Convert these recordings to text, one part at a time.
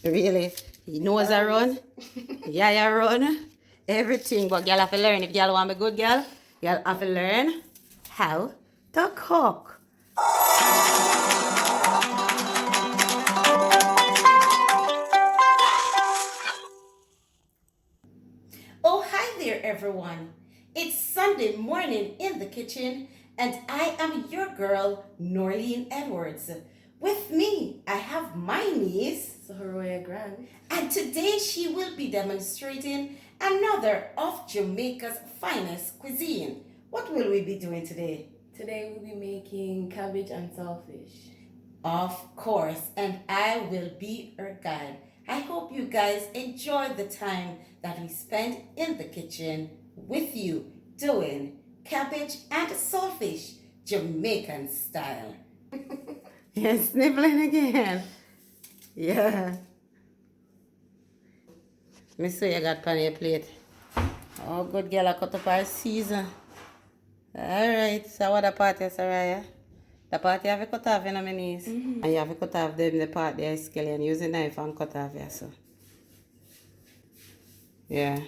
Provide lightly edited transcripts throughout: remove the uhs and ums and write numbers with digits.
Really? He knows I run. Yeah, I run. Everything. But y'all have to learn. If y'all want to be good girl, y'all have to learn how to cook. Oh, hi there, everyone. It's Sunday morning in the kitchen, and I am your girl, Norleen Edwards. With me, I have my niece, Sahoroya Grant. and today she will be demonstrating another of Jamaica's finest cuisine. What will we be doing today? Today we'll be making cabbage and saltfish. Of course, and I will be her guide. I hope you guys enjoy the time that we spent in the kitchen with you doing cabbage and saltfish, Jamaican style. You're sniffling again. Yeah. Me see you got on your plate. Oh, good girl, I cut up our season. Alright, so what the part is, Saraya? The part you have to cut off in my knees. And you have to cut off the part there is skeleton. Use a knife and cut off here, so. Yeah.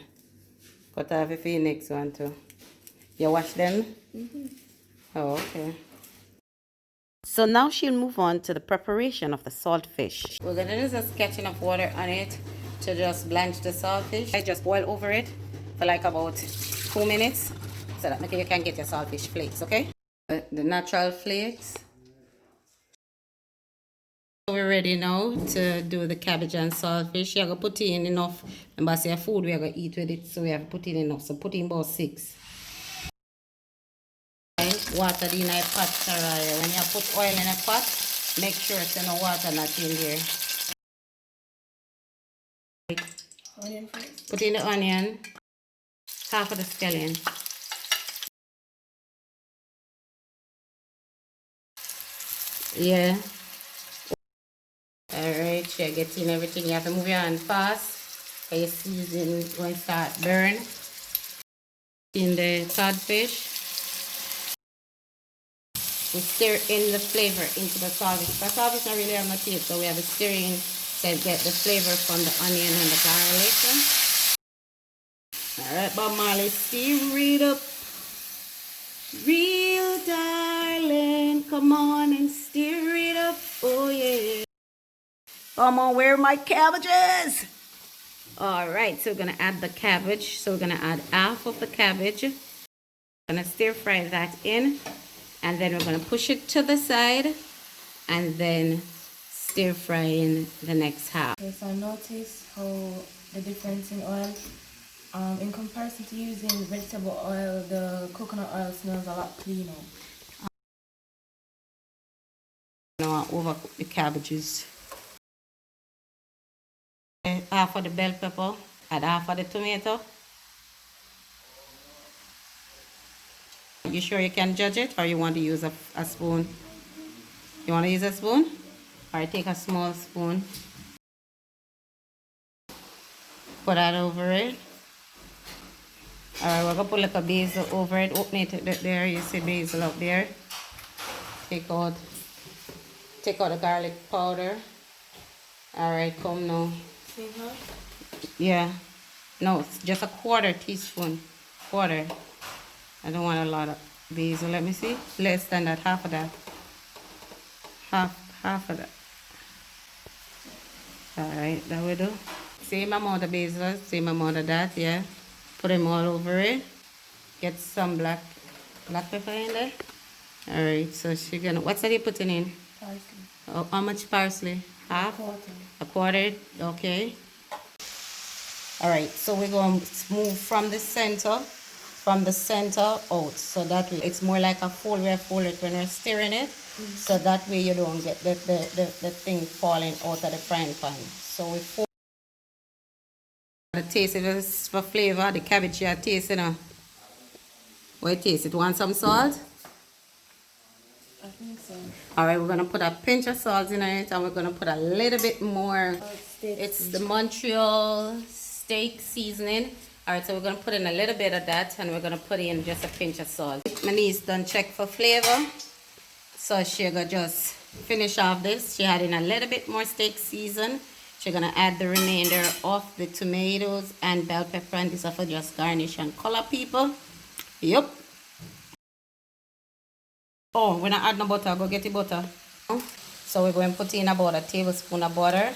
Cut off for your next one too. You wash them? Oh, okay. So now she'll move on to the preparation of the saltfish. We're gonna use a sketch enough water on it to just blanch the saltfish. I just boil over it for like about 2 minutes so that you can get your saltfish flakes, okay? The natural flakes. We're ready now to do the cabbage and saltfish. You're gonna put in enough. Remember, say food we're gonna eat with it, so we have to put in enough. So put in about 6. Water in a pot, Saraya. When you put oil in a pot, make sure there's no water not in there. Onion first. Put in the onion, half of the scallion. Yeah. Alright, so you get in everything. You have to move your hand fast. So your season going to start burn. In the codfish. We stir in the flavor into the saltfish. The saltfish not really have no taste, so we have to stir in to get the flavor from the onion and the garlic. Alright, Bob Marley, stir it up. Real darling, come on and stir it up. Oh yeah. Come on, where are my cabbages? Alright, so we're gonna add the cabbage. So we're gonna add half of the cabbage. Gonna stir fry that in. And then we're going to push it to the side and then stir fry in the next half. Okay, so I noticed how the difference in oil. In comparison to using vegetable oil, the coconut oil smells a lot cleaner. Now overcook the cabbages. Half of the bell pepper, add half of the tomato. You sure you can judge it, or you want to use a spoon? You want to use a spoon? Or take a small spoon. Put that over it. Alright, we're going to put like a basil over it. Open it there. You see basil up there. Take out the garlic powder. Alright, come now. Yeah. No, it's just a quarter teaspoon. Quarter. I don't want a lot of basil. Let me see. Less than that. Half of that. Half of that. Alright, that will do. Same amount of basil. Same amount of that, yeah. Put them all over it. Get some black pepper in there. Alright, so she's gonna... What's that you putting in? Parsley. Oh, how much parsley? Half? A quarter. Okay. Alright, so we're going to move from the center out, so that way it's more like a fold. We fold it when we're stirring it, so that way you don't get the thing falling out of the frying pan. So we fold. The taste it is for flavor. The cabbage you taste, you know. What taste it? Want some salt? I think so. Alright, we're gonna put a pinch of salt in it, and we're gonna put a little bit more. It's the Montreal steak seasoning. Alright, so we're going to put in a little bit of that, and we're going to put in just a pinch of salt. My niece done check for flavor, so she going to just finish off this. She had in a little bit more steak season, She's gonna add the remainder of the tomatoes and bell pepper, and this are for just garnish and color, people. Yep. Oh, when I add no butter, go get the butter. So we're going to put in about a tablespoon of butter.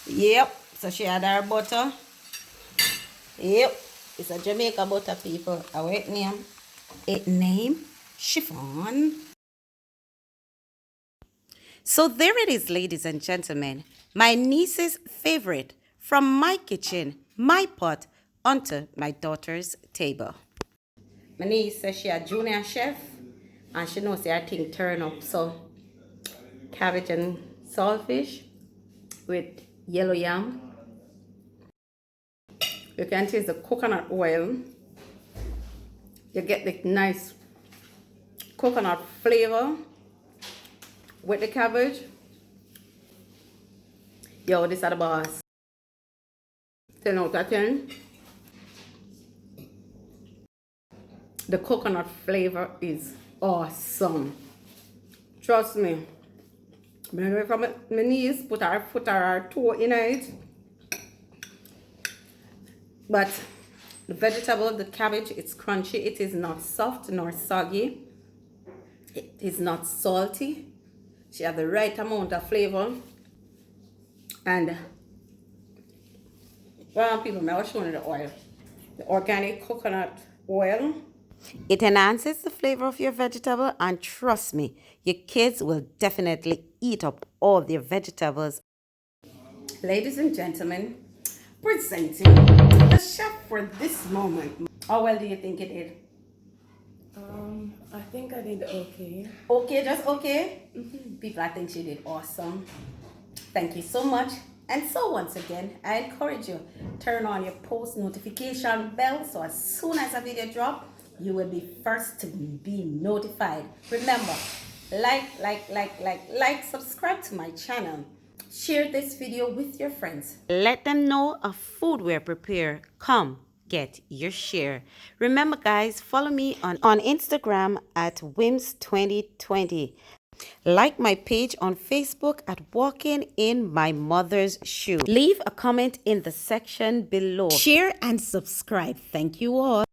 Yep. So she add her butter. Yep. It's a Jamaica butter, people. Wait name. It name chiffon. So there it is, ladies and gentlemen. My niece's favorite, from my kitchen, my pot, onto my daughter's table. My niece says she a junior chef, and she knows her thing turn up. So cabbage and saltfish with yellow yam. You can taste the coconut oil. You get the nice coconut flavor with the cabbage. Yo, this is the boss. 10 out of 10. The coconut flavor is awesome. Trust me. I'm going from my niece, put her foot or her toe in it. But the vegetable, the cabbage, it's crunchy. It is not soft nor soggy. It is not salty. She has the right amount of flavor. And well, people, I was showing you the oil. The organic coconut oil. It enhances the flavor of your vegetable, and trust me, your kids will definitely eat up all their vegetables. Ladies and gentlemen, presenting the chef for this moment. How well do you think it did? I think I did okay. Okay, just okay? People, I think she did awesome. Thank you so much. And so once again, I encourage you, turn on your post notification bell so as soon as a video drop, you will be first to be notified. Remember, like, subscribe to my channel. Share this video with your friends. Let them know a food we're prepared. Come get your share. Remember, guys, follow me on Instagram at Wims2020. Like my page on Facebook at Walking in My Mother's Shoe. Leave a comment in the section below. Share and subscribe. Thank you all.